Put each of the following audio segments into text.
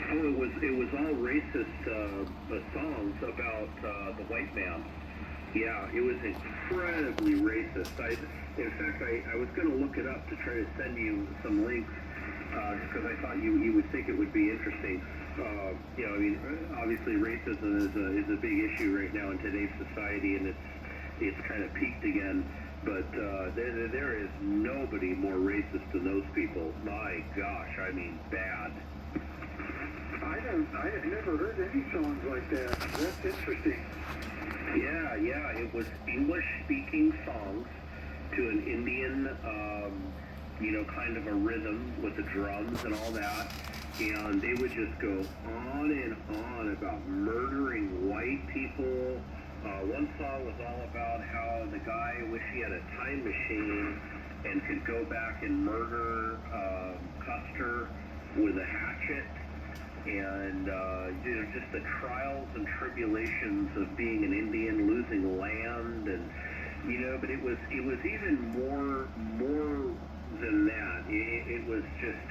Oh, it was all racist songs about the white man. Yeah, it was incredibly racist. In fact, I was going to look it up to try to send you some links because I thought you would think it would be interesting. I mean, obviously racism is a big issue right now in today's society, and it's kind of peaked again. But there is nobody more racist than those people. My gosh, I mean, bad. I have never heard any songs like that. That's interesting. Yeah, it was English-speaking songs to an Indian, kind of a rhythm with the drums and all that, and they would just go on and on about murdering white people. One song was all about how the guy wished he had a time machine and could go back and murder Custer with a hatchet. And just the trials and tribulations of being an Indian, losing land, and but it was even more than that. It was just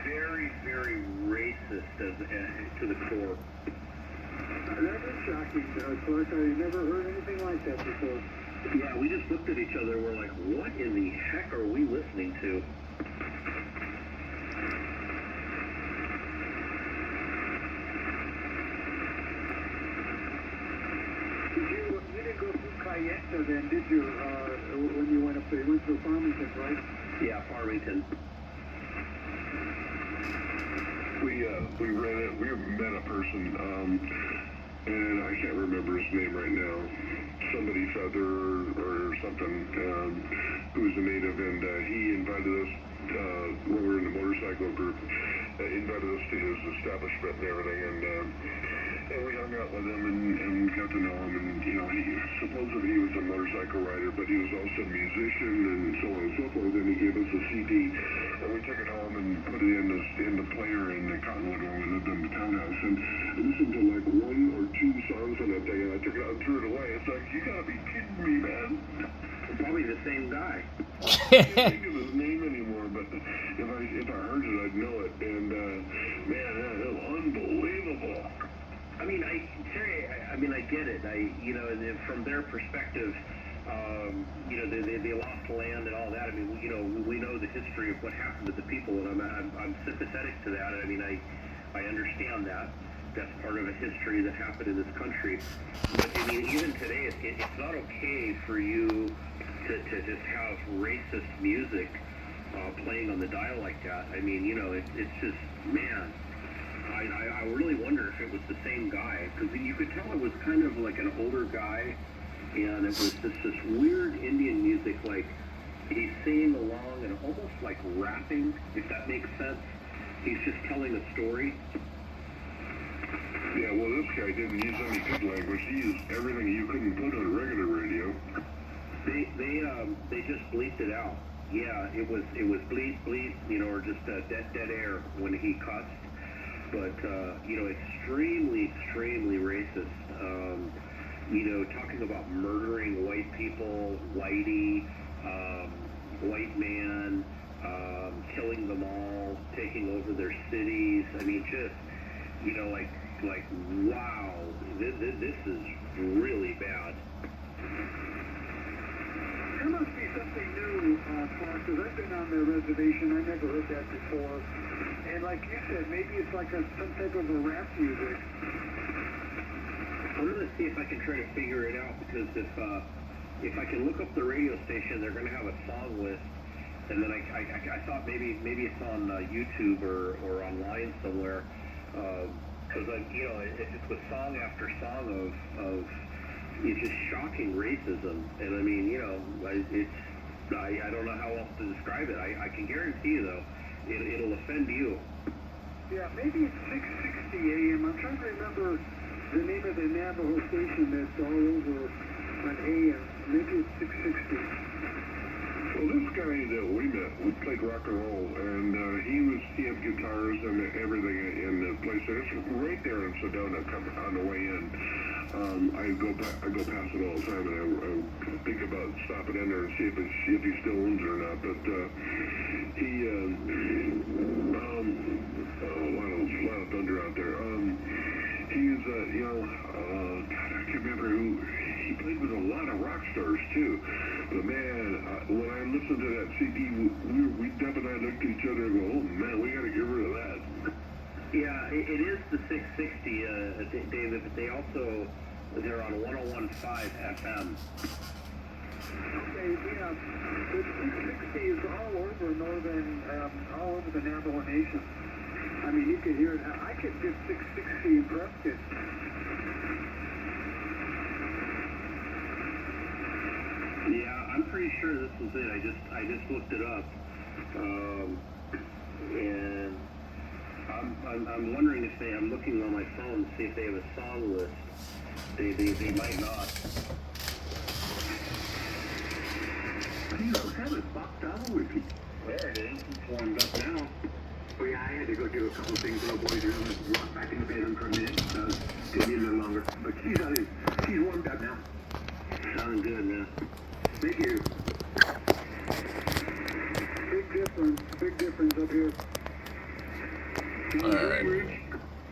very, very racist to the core. That is shocking, Clark. I've never heard anything like that before. Yeah, we just looked at each other. We're like, what in the heck are we listening to? You didn't go through Cayenta then, did you, when you went up there? You went through Farmington, right? Yeah, Farmington. We met a person, and I can't remember his name right now. Somebody Feather or something, who's a native, and he invited us, when we were in the motorcycle group, invited us to his establishment and everything, and we hung out with him and got to know him, and he supposedly he was a motorcycle rider, but he was also a musician and so on and so forth. And he gave us a CD, and we took it home and put it in the player in the Cottonwood where we lived in the townhouse, and I listened to like one or two songs on that thing, and I took it out and threw it away. It's like, you gotta be kidding me, man. Probably the same guy. I can't think of his name anymore, but if I heard it, I'd know it. And man, that was unbelievable. I mean, I get it. And from their perspective, they lost land and all that. I mean, we know the history of what happened to the people, and I'm sympathetic to that. I mean, I understand that. That's part of a history that happened in this country. But I mean, even today, it's not okay for you to just have racist music playing on the dial like that. I mean, it's just, man. I really wonder if it was the same guy, because you could tell it was kind of like an older guy, and it was this weird Indian music, like he's singing along and almost like rapping, if that makes sense. He's just telling a story. Yeah, well, this guy didn't use any good language. He used everything you couldn't put on regular radio. They just bleeped it out. Yeah, it was bleep, or just dead air when he cussed. But, extremely racist. Talking about murdering white people, whitey, white man, killing them all, taking over their cities. I mean, just, like, wow, this is really bad. There must be something new, Clark, because I've been on their reservation. I never heard that before. And like you said, maybe it's like some type of a rap music. I'm going to see if I can try to figure it out, because if I can look up the radio station, they're going to have a song list, and then I thought maybe it's on YouTube or online somewhere, because it's with song after song of it's just shocking racism, and I mean, I don't know how else to describe it. I can guarantee you though, it'll offend you. Yeah, maybe it's 660 AM. I'm trying to remember the name of the Navajo station that's all over on AM. Maybe it's 660. Well, this guy that we met, we played rock and roll, and he had guitars and everything in the place. It's right there in Sedona, on the way in. I go past it all the time, and I think about stopping in there and see if he still owns it or not. But a lot of thunder bartender out there. He's, God, I can't remember who. He played with a lot of rock stars too. But man, when I listened to that CD, Deb and I looked at each other and go, "Oh man, we got to get rid of that." Yeah, it is the 660, David, but they're on 101.5 FM. Okay, yeah, the 660 is all over all over the Navajo Nation. I mean, you could hear it. I could get 660 in Prescott. Yeah, I'm pretty sure this was it. I just looked it up, and I'm wondering if I'm looking on my phone to see if they have a song list. They might not. That was boxed out with you. There it is. It's warmed up now. Oh yeah, I had to go do a couple of things. Little boy, just walk back in the bedroom for a minute. Take me a little longer, but she's warmed up now. Sounding good, man. Thank you. Big difference up here. All right.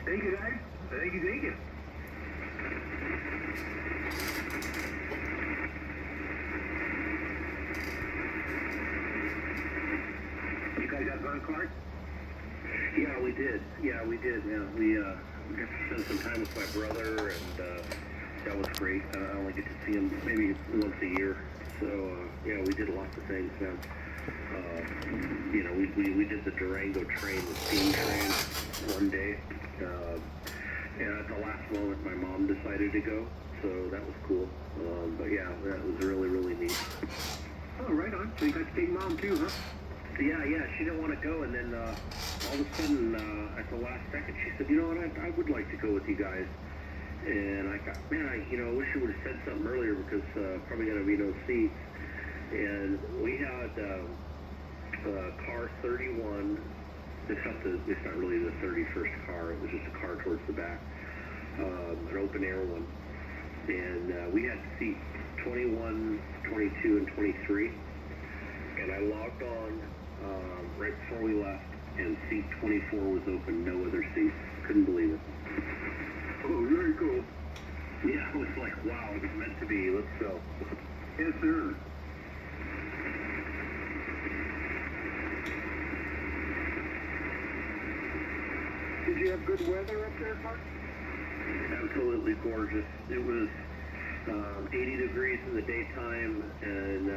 Thank you, guys. Thank you. You guys have gone card? Yeah, we did. Yeah, we got to spend some time with my brother, and that was great. I only get to see him maybe once a year. So, yeah, we did lots of things, man. We did the Durango train, the steam train, one day. And at the last moment, my mom decided to go, so that was cool. But yeah, that was really, really neat. Oh, right on. So you got to take mom too, huh? Yeah, she didn't want to go, and then all of a sudden, at the last second, she said, "You know what? I would like to go with you guys." And I thought, man, I wish you would have said something earlier because probably going to be no seats. And we had car 31. It's not really the 31st car. It was just a car towards the back, an open air one. And we had seats 21, 22, and 23. And I logged on right before we left, and seat 24 was open, no other seats. Couldn't believe it. Oh, very cool. Yeah, it was like, wow, it was meant to be. Let's go. Yes, sir. Did you have good weather up there, Mark? Absolutely gorgeous. It was 80 degrees in the daytime, and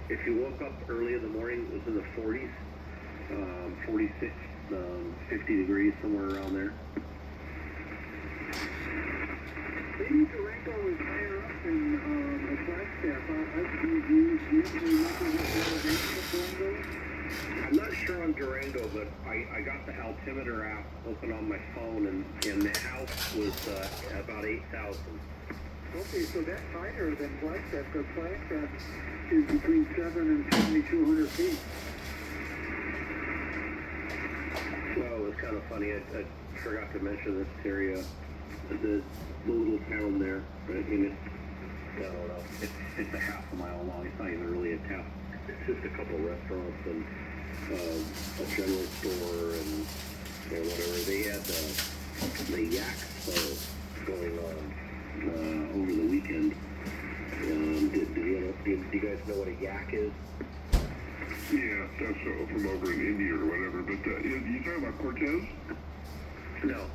if you woke up early in the morning, it was in the 40s, 46, 50 degrees, somewhere around there. Maybe Durango is higher up in Flagstaff. Do you remember what the elevation of Durango? I'm not sure on Durango, but I got the altimeter app open on my phone, and the house was about 8,000. Okay, so that's higher than Flagstaff, because Flagstaff is between 7 and 7,200 feet. Well, it was kind of funny. I forgot to mention this to you. The little town there, right? I mean, I don't know. It's a half a mile long. It's not even really a town. It's just a couple of restaurants and a general store and whatever. They had the Yak Expo going on over the weekend. Do you guys know what a yak is? Yeah, that's from over in India or whatever. But you talking about Cortez? No.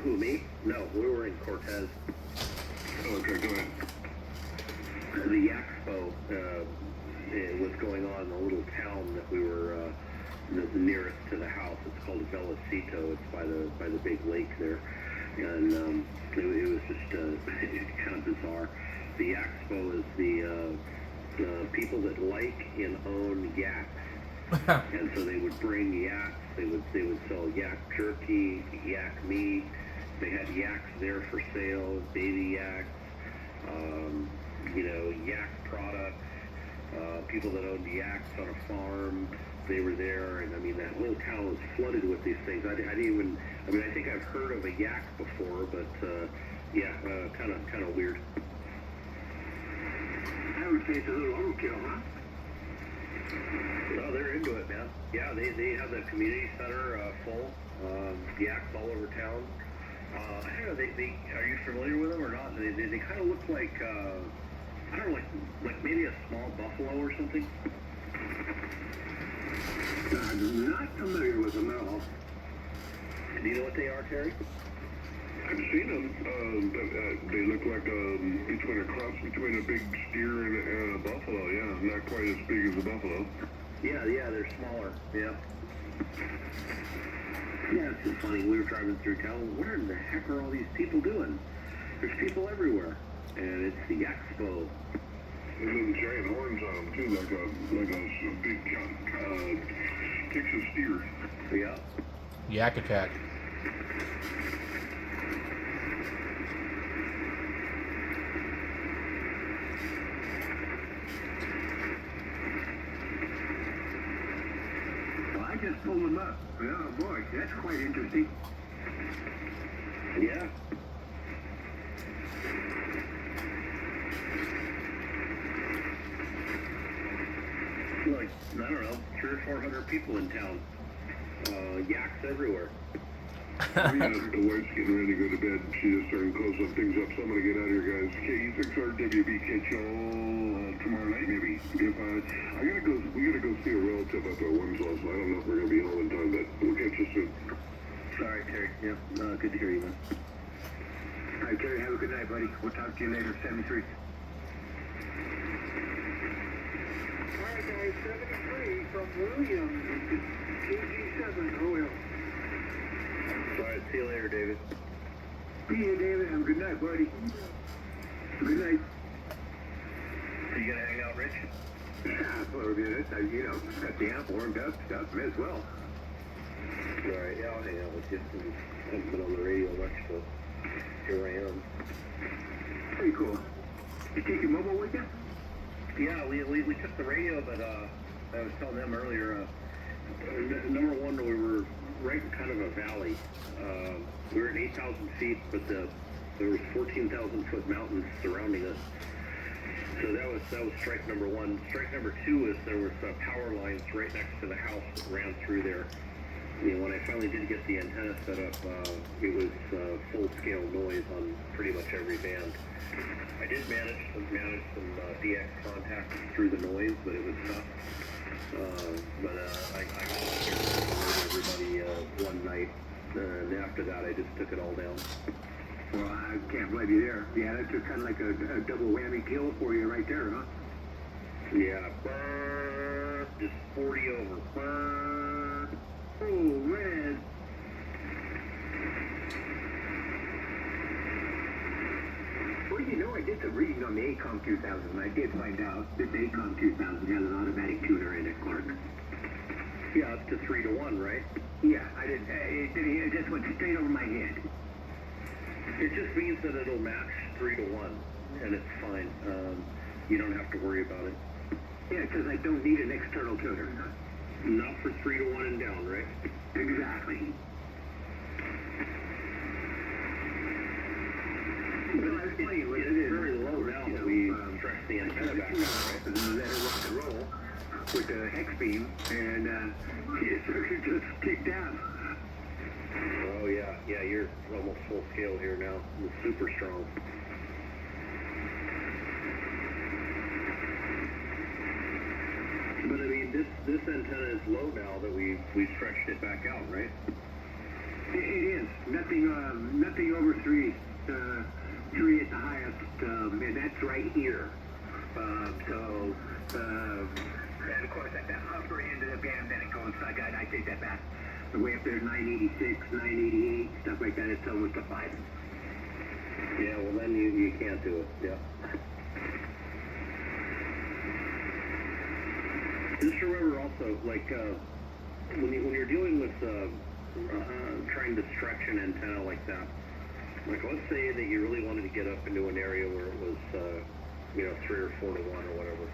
Who, me? No, we were in Cortez. Okay, go ahead. The Expo it was going on in a little town that we were the nearest to the house. It's called Velocito. It's by the big lake there, and it was just kind of bizarre. The Expo is the people that like and own yaks, and so they would bring yaks. They would sell yak jerky, yak meat. They had yaks there for sale, baby yaks, yak products. People that owned yaks on a farm, they were there, and I mean that whole town was flooded with these things. I think I've heard of a yak before, but kind of weird. I would say it's a little overkill, huh? Well, they're into it, man. Yeah, they have the community center full. Yaks all over town. I don't know, they are you familiar with them or not? They kind of look like, I don't know, like maybe a small buffalo or something. I'm not familiar with them at all. Do you know what they are, Terry? I've seen them, but they look like between a cross between a big steer and a buffalo. Yeah, not quite as big as a buffalo. Yeah, they're smaller. Yeah. Yeah, it's just funny. We were driving through town. What in the heck are all these people doing? There's people everywhere, and it's the Expo. And then giant horns on them too, like a big Texas steer. Yeah. Yak attack. Well, I just pulled them up. Oh boy, that's quite interesting. Yeah. Like, I don't know, 300 or 400 people in town. Yaks everywhere. Yeah, the wife's getting ready to go to bed. She just started closing things up, so I'm going to get out of here, guys. KE6RWB, catch y'all tomorrow night, maybe. If we gotta go see a relative up at Wimslow, so I don't know if we're going to be home in time, but we'll catch you soon. All right, Terry. Yeah, good to hear you, man. All right, Terry, have a good night, buddy. We'll talk to you later, 73. All right, guys, 73 from Williams, KG7, OL. All right, see you later, David. See you, David. Have a good night, buddy. Good night. Are you gonna hang out, Rich? Well, got the amp warmed up, stuff, may as well. All right, yeah, I'll hang out with you. I haven't been on the radio much, but here I am. Pretty cool. You take your mobile with you? Yeah, we took the radio, but I was telling them earlier, number one, we were right in kind of a valley. We were at 8,000 feet, but there was 14,000-foot mountains surrounding us. So that was strike number one. Strike number two is there was power lines right next to the house that ran through there. When I finally did get the antenna set up, it was full-scale noise on pretty much every band. I did manage some DX contacts through the noise, but it was tough. I called everybody one night, and after that I just took it all down. Well, I can't blame you there. Yeah, that's kind of like a double whammy kill for you right there, huh? Yeah, just 40 over. Oh, man. Well, I did some reading on the ACOM 2000, and I did find out that the ACOM 2000 has an automatic tuner in it, Clark. Yeah, up to 3 to 1, right? Yeah, I did. It just went straight over my head. It just means that it'll match 3 to 1, and it's fine. You don't have to worry about it. Yeah, because I don't need an external tuner. Not for 3 to 1 and down, right? Exactly. Well, I was playing with it. It's very low now that we stretch the antenna back out, right? Let it rock and roll with the hex beam, and the circuit just kicked out. Oh, yeah. Yeah, you're almost full scale here now. It's super strong. But, I mean, this antenna is low now that we stretched it back out, right? It is. Nothing over 3. 3 at the highest, and that's right here. And of course, at the upper end of the band, then it goes, I take that back. The way up there, 986, 988, stuff like that, it's almost a 5. Yeah, well, then you can't do it, yeah. Just remember also, like, when you're dealing with trying to stretch an antenna like that, like, let's say that you really wanted to get up into an area where it was, 3 or 4 to 1 or whatever.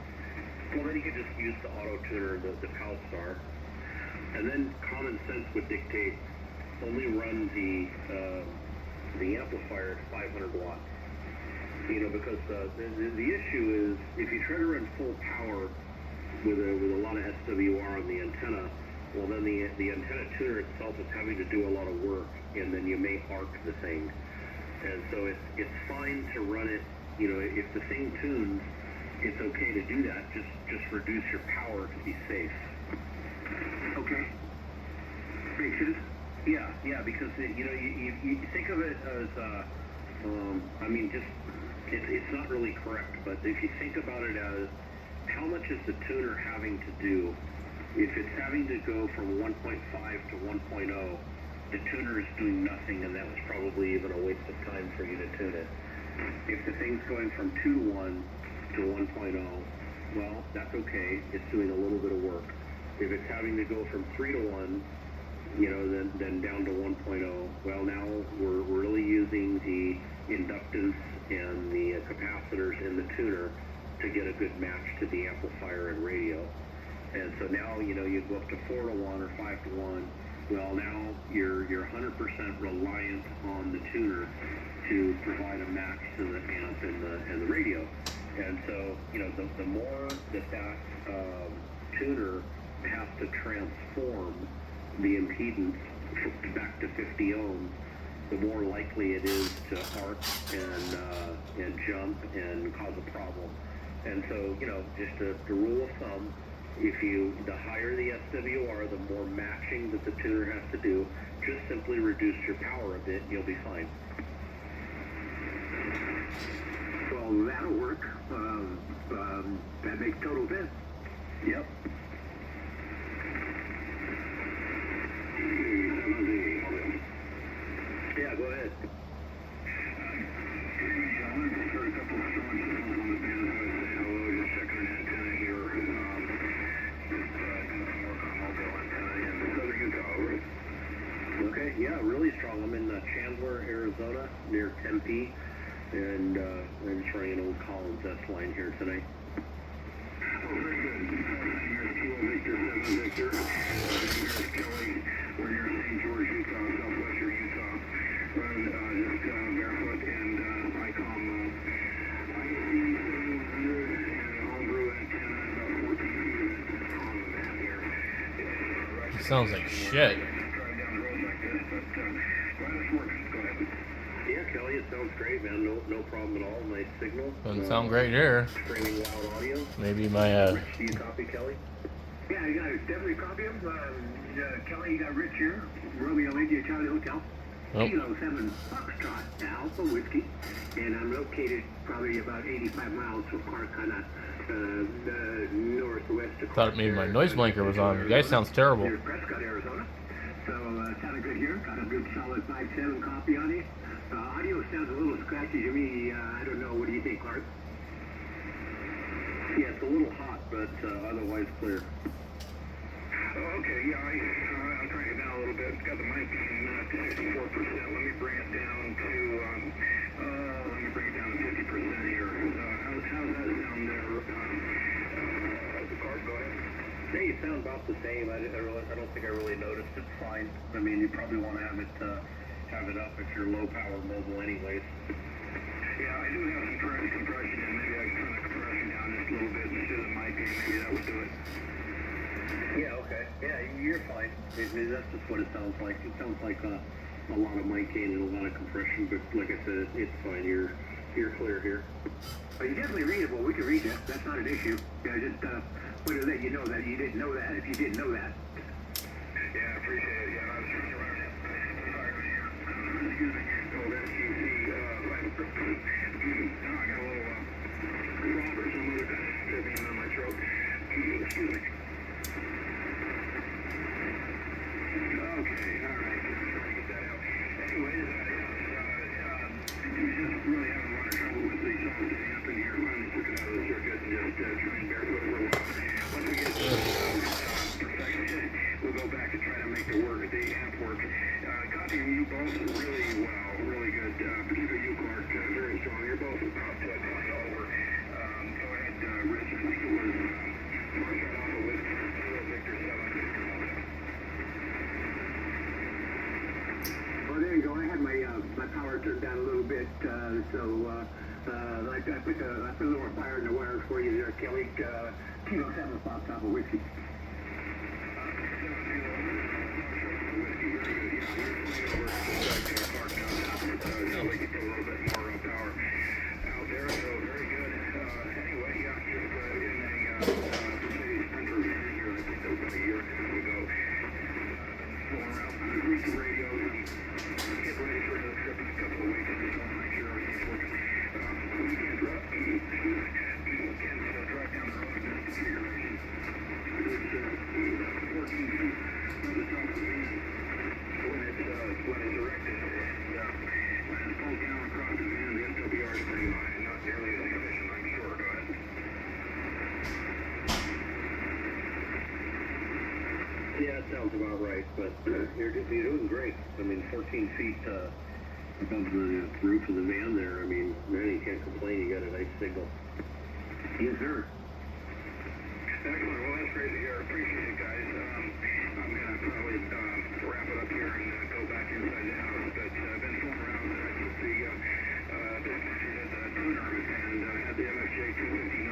Well, then you could just use the auto tuner, the PAL-STAR, and then common sense would dictate only run the amplifier at 500 watts. Because the issue is if you try to run full power with a lot of SWR on the antenna, well then the antenna tuner itself is having to do a lot of work, and then you may arc the thing. And so it's fine to run it, you know, if the thing tunes, it's okay to do that. Just reduce your power to be safe. Okay. Makes sense. Yeah, because you know you think of it as I mean, just it's not really correct, but if you think about it as how much is the tuner having to do? If it's having to go from 1.5 to 1.0, the tuner is doing nothing, and that was probably even a waste of time for you to tune it. If the thing's going from 2 to 1 to 1.0, well, that's okay. It's doing a little bit of work. If it's having to go from 3 to 1, you know, then down to 1.0, well, now we're really using the inductance and the capacitors in the tuner to get a good match to the amplifier and radio. And so now, you know, you go up to 4 to 1 or 5 to 1. Well, now you're 100% reliant on the tuner to provide a match to the amp and the radio. And so, you know, the more that tuner has to transform the impedance back to 50 ohms, the more likely it is to arc and jump and cause a problem. And so, you know, just a rule of thumb, the higher the SWR, the more matching that the tuner has to do. Just simply reduce your power a bit, and you'll be fine. Well, that'll work. That makes total sense. Yep. Yeah, go ahead. Okay, yeah, really strong. I'm in Chandler, Arizona, near Tempe, and I'm just running an old Collins S line here tonight. Oh, very good. You're Victor, 7 Victor. Kelly, we're near St. George, Utah, southwestern Utah. Run just barefoot and ICOM IC 700 and homebrew antenna, about 14 feet of it on the map here. Sounds like shit. Drive down the road like this, but glad it's working. Go ahead. Yeah, Kelly, it sounds great, man. No problem at all. Nice signal. Doesn't sound great here. Screaming loud audio. Maybe my Rich, do you copy, Kelly? Yeah, you got definitely copy him. Kelly, you got Rich here. Romeo India Charlie Hotel. Oh. Kilo 7 Foxtrot Alpha Whiskey. And I'm located probably about 85 miles from Carcana, northwest of Thought maybe my noise blanker was on. The guy sounds terrible. Near Prescott, Arizona. So, sounded good here. Got a good solid 5.7 copy on it. Audio sounds a little scratchy to me. I don't know. What do you think, Clark? Yeah, it's a little hot, but otherwise clear. Oh, okay, yeah, I'm trying it down a little bit. Got the mic to 64%. Let me bring it down to 50% here. How's that sound there? Clark, go ahead. Hey, you sound about the same. I don't think I really noticed. It's fine. I mean, you probably want to have it up if you're low power mobile anyways. Yeah, I do have some compression in. Maybe I can turn the compression down just a little bit instead of mic. Maybe that would do it. Yeah, okay. Yeah, you're fine. That's just what it sounds like. It sounds like a lot of mic gain and a lot of compression, but like I said, it's fine. You're clear here. You're definitely readable. We can read that. That's not an issue. Yeah, just wanted to let you know that you didn't know that. If you didn't know that. Yeah, I appreciate it. Yeah, I was just around here. Excuse me. Oh, that's QC. I got a little frog or some other kind of dripping on my throat. Excuse me. Okay, all right. Just trying to get that out. Anyways, just really having a lot of trouble with the salt sitting up in here. Finally took it out of the circuit and just trained barefoot for a while. Once we get perfection, we'll go back and try to make the amp work. Copying you both really well, really good. Particularly you, Clark, very strong. You're both top 10 over. Go ahead, Rich. I think it was Foxtrot Alpha Whiskey, Kilo Victor 7. Well, there you go. I had my power turned down a little bit, so I put a little more fire in the wires for you there, Kelly. Kilo 7 Fox Alpha Whiskey. Kilo we can put a little bit more power out there, so very good. Anyway, yeah, just in a Mercedes Sprinter here, I think that was about a year and a half ago. Going around, read the radio, and get ready for the trip in a couple of weeks. Just want to make sure everything's working. We can't drive down the road in this configuration. It's 14 feet from the top of the van when it's erected. When it's pulled down across the van, the SWR is pretty high and not nearly as efficient, I'm sure. Go ahead. Yeah, that sounds about right, but you're doing great. I mean, 14 feet above the roof of the van there, I mean, man, you can't complain. You got a nice signal. Yes, sir. Excellent. Well, that's great to hear. Appreciate it, guys. I'm going to probably wrap it up here and go back inside the house, but I've been fooling around and I just see been pictured at the tuner and had the MFJ 259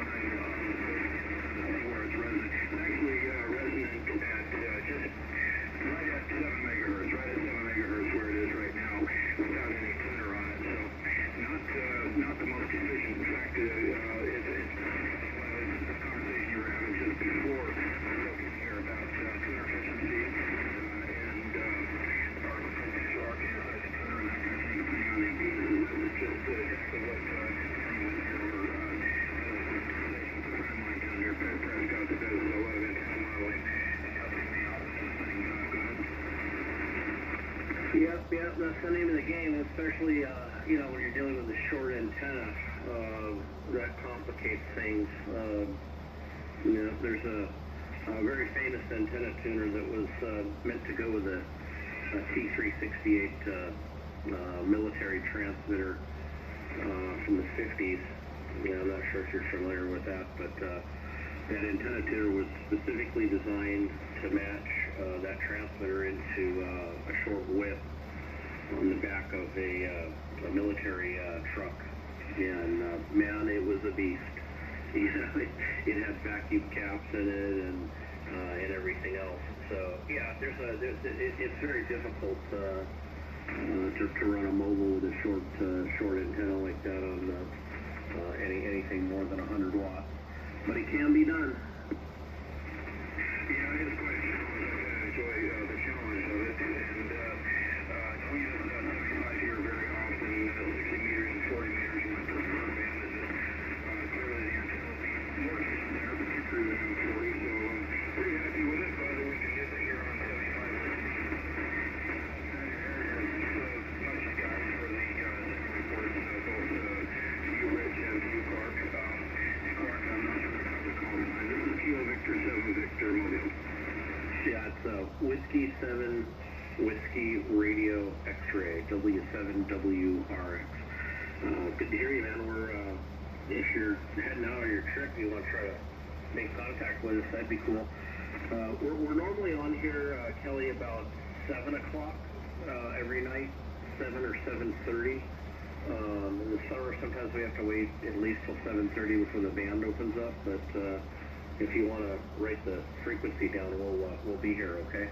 where it's resonant. It's actually resonant at just right at 7 megahertz, where it is right now without any tuner on it. So not the most efficient. In fact, it's the conversation you were having just before talking here about tuner efficiency and our archetype tuner and that kind of thing, depending on the impedance. It's just exactly what your down here, Pat Prescott, that does a lot of antenna modeling and helping me out with this thing. Go ahead. Yep, that's the name of the game, especially, when you're dealing with a short antenna, that complicates things. There's a very famous antenna tuner that was meant to go with a T368 military transmitter from the 50s. I'm not sure if you're familiar with that, but that antenna tuner was specifically designed to match that transmitter into a short whip on the back of a military truck. And man, it was a beast. It had vacuum caps in it and everything else. So yeah, it's very difficult to run a mobile with a short antenna like that on anything more than 100 watts. But it can be done. Yeah, it is quite a challenge. I enjoy the challenge of it, and we use 75 here very often, 60 meters and 40 meters. My preferred band is clearly the antenna will be more efficient there, particularly with M40. So pretty happy with it, but we can use it here on 75. Much guys for the second reports, both you, Rich, and you, Clark. Clark, I'm not sure how to call it. This is Kilo Victor 7 Victor Mobile. Yeah, it's Whiskey 7 Whiskey Radio X-Ray, W7WRX. Good to hear you, man. If you're heading out on your trip, you want to try to make contact with us, that'd be cool. We're normally on here, Kelly, about 7 o'clock every night, 7 or 7:30. In the summer, sometimes we have to wait at least till 7:30 before the band opens up, but if you want to write the frequency down, we'll be here, okay?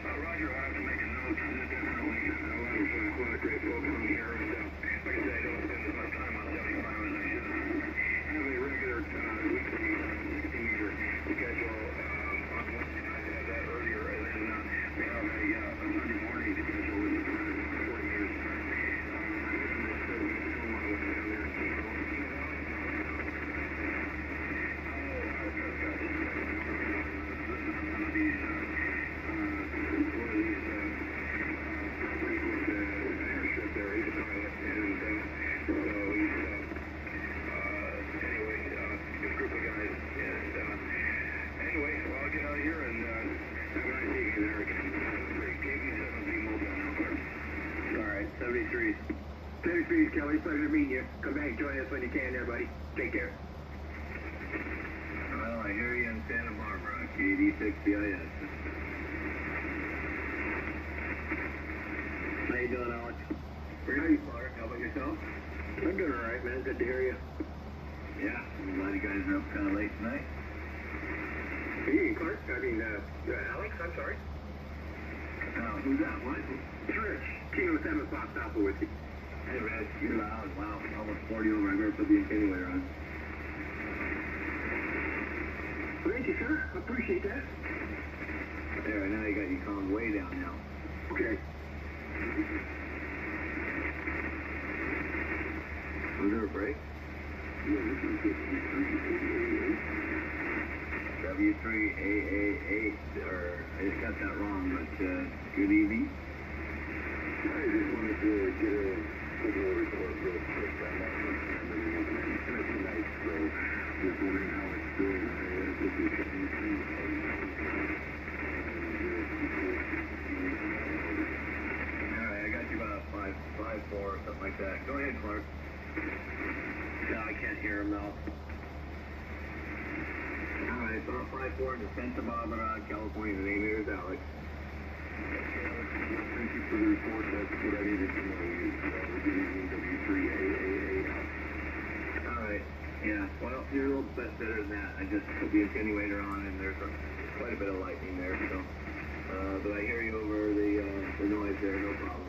Roger, I'll have to make a note. Definitely. A lot of great folks on here, and like I say, I don't spend as much time on 75 as I should. I have a regular weekly 60-meter schedule on Wednesday night. I had that earlier, and then we have a Sunday morning schedule with 40 meters. Kelly, pleasure meeting you. Come back and join us when you can there, buddy. Take care. Well, I hear you in Santa Barbara, KD6BIS. How you doing, Alex? Pretty Clark. How about yourself? I'm doing all right, man. Good to hear you. Yeah, I'm glad you guys are up kind of late tonight. Hey, Clark. I mean, Alex, I'm sorry. Who's that? What? It's Rich. Kilo 7 Fox Alpha with you. Hey, Rich. You're loud. Wow. Almost 40 over. I better put the attenuator on. Thank you, sir. I appreciate that. There, now you got you calmed way down now. Okay. Was there a break? Yeah, this is W3AA8, or I just got that wrong, but good evening. I just wanted to get a signal report real quick. I'm not it's nice, so just wondering how it's doing. This is Alright, I got you about 5.4 or something like that. Go ahead, Clark. No, I can't hear him now. Alright, about 5.4 in the Santa Barbara, California. The name here is Alex. Thank you for the report. That's what I needed to know. We're getting W3AAA out. Alright, yeah. Well, you're a little bit better than that. I just put the attenuator on and there's quite a bit of lightning there, so. But I hear you over the noise there, no problem.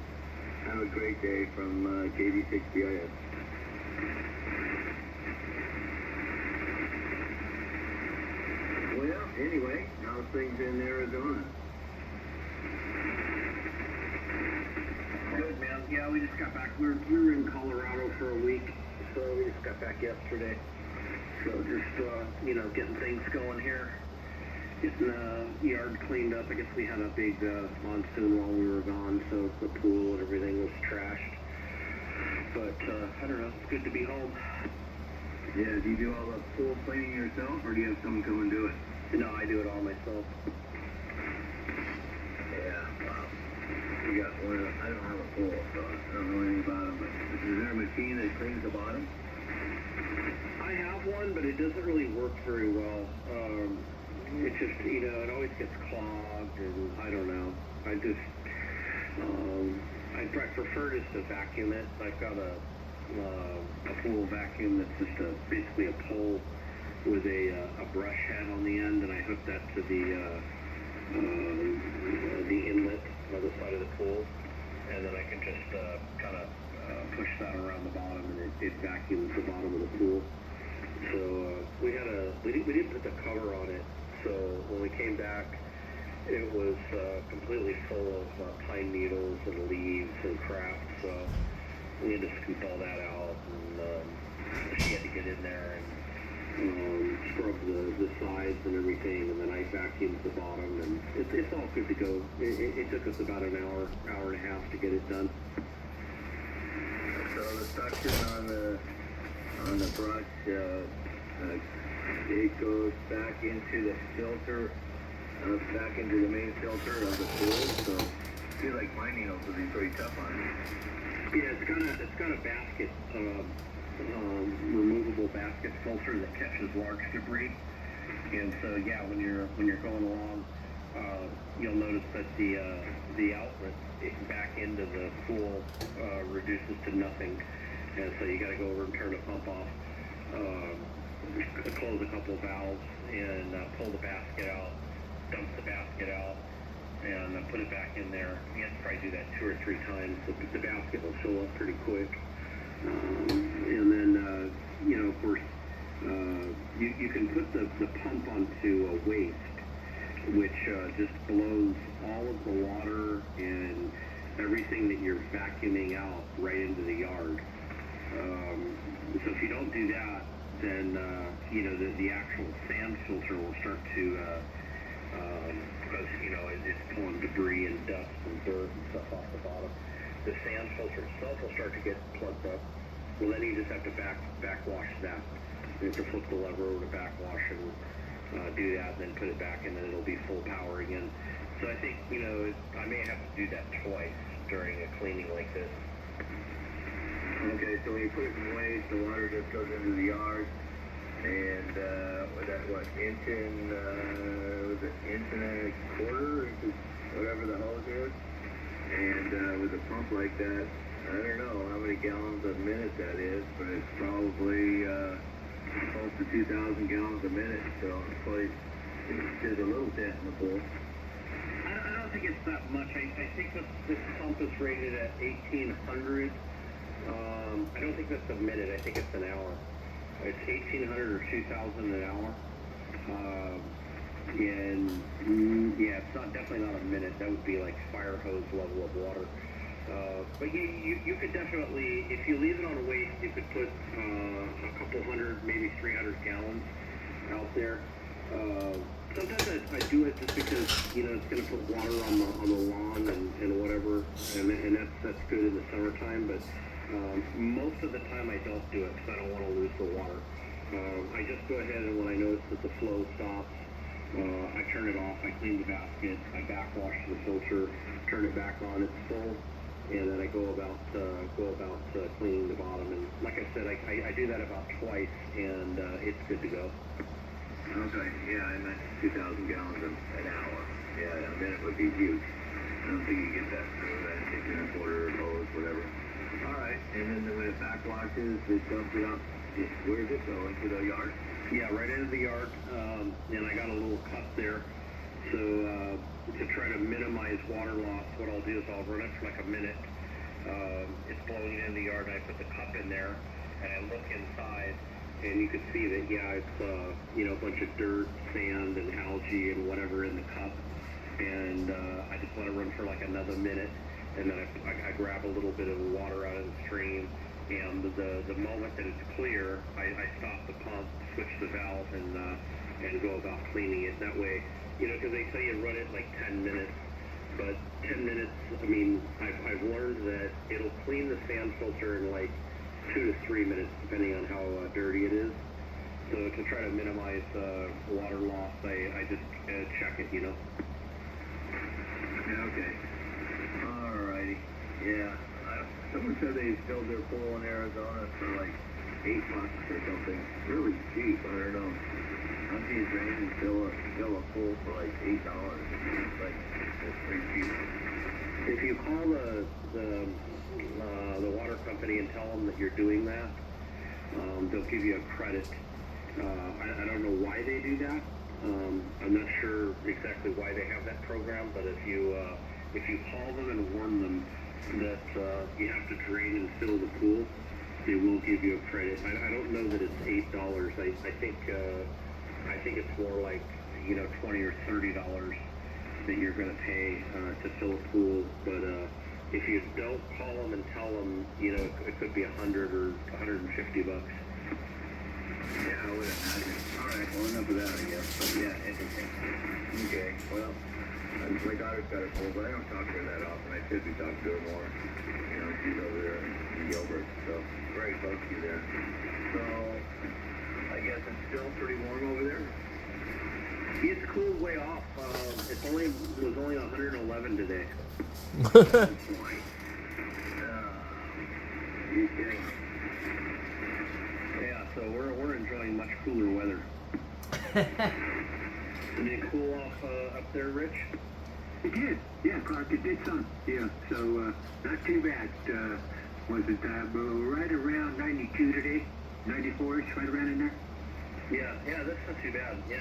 Have a great day from KD6BIS. Well, anyway, how's things in Arizona? Good, man. Yeah, we just got back. We were in Colorado for a week, so we just got back yesterday. So just, getting things going here. Getting the yard cleaned up. I guess we had a big monsoon while we were gone, so the pool and everything was trashed. But, I don't know. It's good to be home. Yeah, do you do all the pool cleaning yourself, or do you have someone come and do it? No, I do it all myself. Yeah, wow. You got one of the, I don't have a pool, so I don't know anything about them, but is there a machine that cleans the bottom? I have one, but it doesn't really work very well. It just, it always gets clogged, and I don't know. I prefer just to vacuum it. I've got a pool vacuum that's just basically a pole with a brush head on the end, and I hook that to the inlet on the side of the pool, and then I can just kind of push that around the bottom, and it vacuums the bottom of the pool. So we didn't put the cover on it, so when we came back, it was completely full of pine needles and leaves and crap, so we had to scoop all that out, and she had to get in there and scrub the sides and everything, and then I vacuumed the bottom, and it's all good to go. It took us about an hour and a half to get it done. So the suction on the brush, it goes back into the filter, back into the main filter of the pool, so I feel like my needles would be pretty tough on it. Yeah, it's got a basket, removable basket filter that catches large debris, and so yeah, when you're going along, you'll notice that the outlet back into the pool reduces to nothing, and so you got to go over and turn the pump off, close a couple of valves, and pull the basket out, dump the basket out, and put it back in there. You have to probably do that 2 or 3 times. The basket will fill up pretty quick. And then, of course, you can put the pump onto a waste, which just blows all of the water and everything that you're vacuuming out right into the yard. So if you don't do that, then, the actual sand filter will start to, because, it's pulling debris and dust and dirt and stuff off the bottom. The sand filter itself will start to get plugged up. Well, then you just have to backwash that. You have to flip the lever over to backwash and do that, and then put it back, and then it'll be full power again. So I think, I may have to do that twice during a cleaning like this. Okay, so when you put it in waste, the water just goes into the yard, and inch and a quarter, whatever the hose is, and with a pump like that, I don't know how many gallons a minute that is, but it's probably close to 2,000 gallons a minute, so it's probably, there's a little dent in the pool. I don't think it's that much. I think this pump is rated at 1,800. I don't think that's a minute. I think it's an hour. It's 1,800 or 2,000 an hour. Yeah, it's not definitely not a minute. That would be like fire hose level of water. But you could definitely, if you leave it on a waste, you could put a couple hundred, maybe 300 gallons out there. Sometimes I do it just because it's going to put water on the lawn and whatever, and that's good in the summertime. But most of the time I don't do it because I don't want to lose the water. I just go ahead and when I notice that the flow stops, I turn it off. I clean the basket. I backwash the filter, turn it back on. It's full. And then I go about cleaning the bottom, and like I said, I do that about twice, and it's good to go. Okay, yeah, I meant 2,000 gallons an hour. Yeah, a minute would be huge. I don't think you get that through that 6 1/4 hose, whatever. All right, and then when it backwashes, it dumps it out. Where does it go? Into the yard? Yeah, right into the yard, and I got a little cup there. So to try to minimize water loss, what I'll do is I'll run it for like a minute. It's blowing in the yard, and I put the cup in there, and I look inside, and you can see that it's a bunch of dirt, sand, and algae and whatever in the cup. And I just let it run for like another minute, and then I grab a little bit of water out of the stream. And the moment that it's clear, I stop the pump, switch the valve, and go about cleaning it. That way, because they say you run it like 10 minutes, but 10 minutes, I mean, I've learned that it'll clean the sand filter in like 2 to 3 minutes, depending on how dirty it is. So to try to minimize water loss, I just check it, Yeah, okay. Alrighty. Yeah. Someone said they filled their pool in Arizona for like $8 or something. Really cheap, I don't know. How can you drain and fill a pool for like $8? Like, that's pretty cheap. If you call the water company and tell them that you're doing that, they'll give you a credit. I don't know why they do that. I'm not sure exactly why they have that program, but if you call them and warn them that you have to drain and fill the pool, they will give you a credit. I don't know that it's $8. I think it's more like $20 or $30 that you're going to pay to fill a pool. But if you don't call them and tell them, it could be $100 or $150. Yeah, I would imagine. All right, well, enough of that, I guess. But yeah, interesting. Okay, well, my daughter's got a pool, but I don't talk to her that often. I should be talking to her more. She's over there in Gilbert, so very close to you there. So, I guess it's still pretty warm over there. It's cooled way off. It was only 111 today. You kidding? Yeah, so we're enjoying much cooler weather. Did it cool off up there, Rich? It did. Yeah, Clark, it did some. Yeah, so not too bad. Was it right around 92 today? 94-ish, right around in there? Yeah, that's not too bad. Yeah,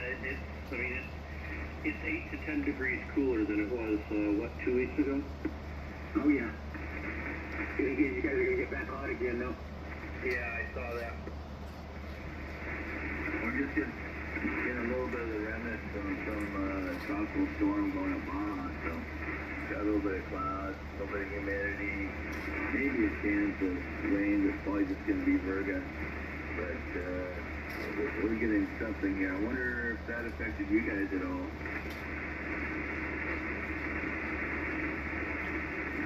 it's 8 to 10 degrees cooler than it was, 2 weeks ago? Oh, yeah. You guys are going to get back hot again, though? Yeah, I saw that. We're just getting a little bit of the remnants from tropical storm going up on, so got a little bit of clouds, a little bit of humidity, maybe a chance of rain. It's probably just going to be Virga, but we're getting something here. I wonder if that affected you guys at all.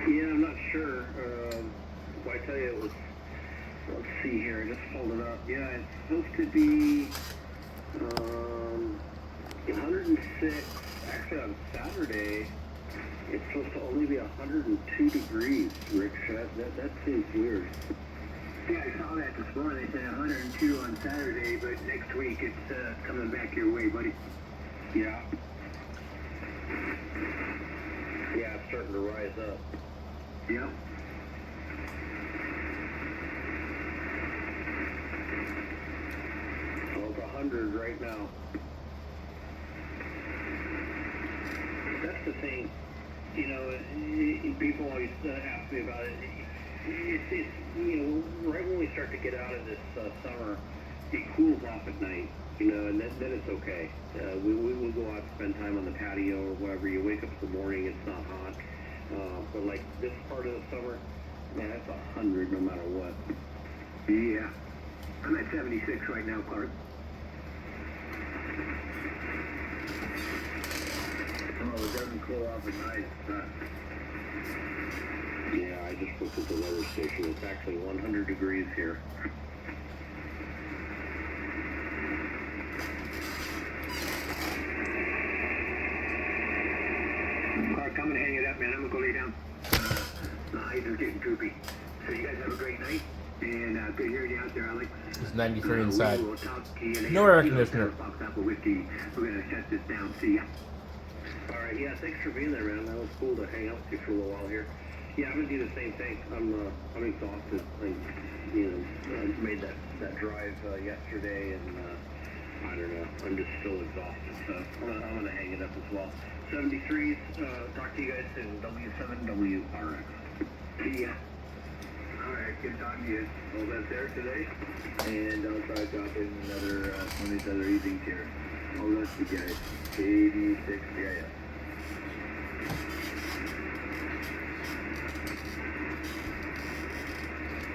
Yeah, I'm not sure. Well, I tell you, it was, let's see here, I just pulled it up. Yeah, it's supposed to be 106. Actually, on Saturday, it's supposed to only be 102 degrees, Rick. That seems weird. Yeah, I saw that this morning. They said 102 on Saturday, but next week it's coming back your way, buddy. Yeah. Yeah, it's starting to rise up. Yeah. Well, it's 100 right now. That's that's the thing. You know, people always ask me about it. It's you know, right when we start to get out of this summer, it cools off at night. You know, and then it's okay. We'll go out and spend time on the patio or whatever. You wake up in the morning, it's not hot. But like this part of the summer, man, it's 100 no matter what. Yeah. I'm at 76 right now, Clark. Oh, it doesn't cool off at night. Yeah, I just looked at the weather station. It's actually 100 degrees here. Clark, come and hang it up, man. I'm gonna go lay down. The highs are getting droopy. So you guys have a great night. And good hearing you out there, Alex. It's 93 inside. We'll talk to you later. No air conditioner. Box up a whiskey. We're gonna shut this down. See ya. All right, yeah, thanks for being there, man. That was cool to hang out with you for a little while here. Yeah, I'm gonna do the same thing. I'm exhausted. I made that drive yesterday, and I don't know. I'm just still exhausted, so I'm gonna hang it up as well. 73s. Talk to you guys soon. W7WRX. See ya. All right, good talking to you. Well, that's there today. And I'll try to drop in another one of these other evenings here. I'll let you guys. 86, yeah.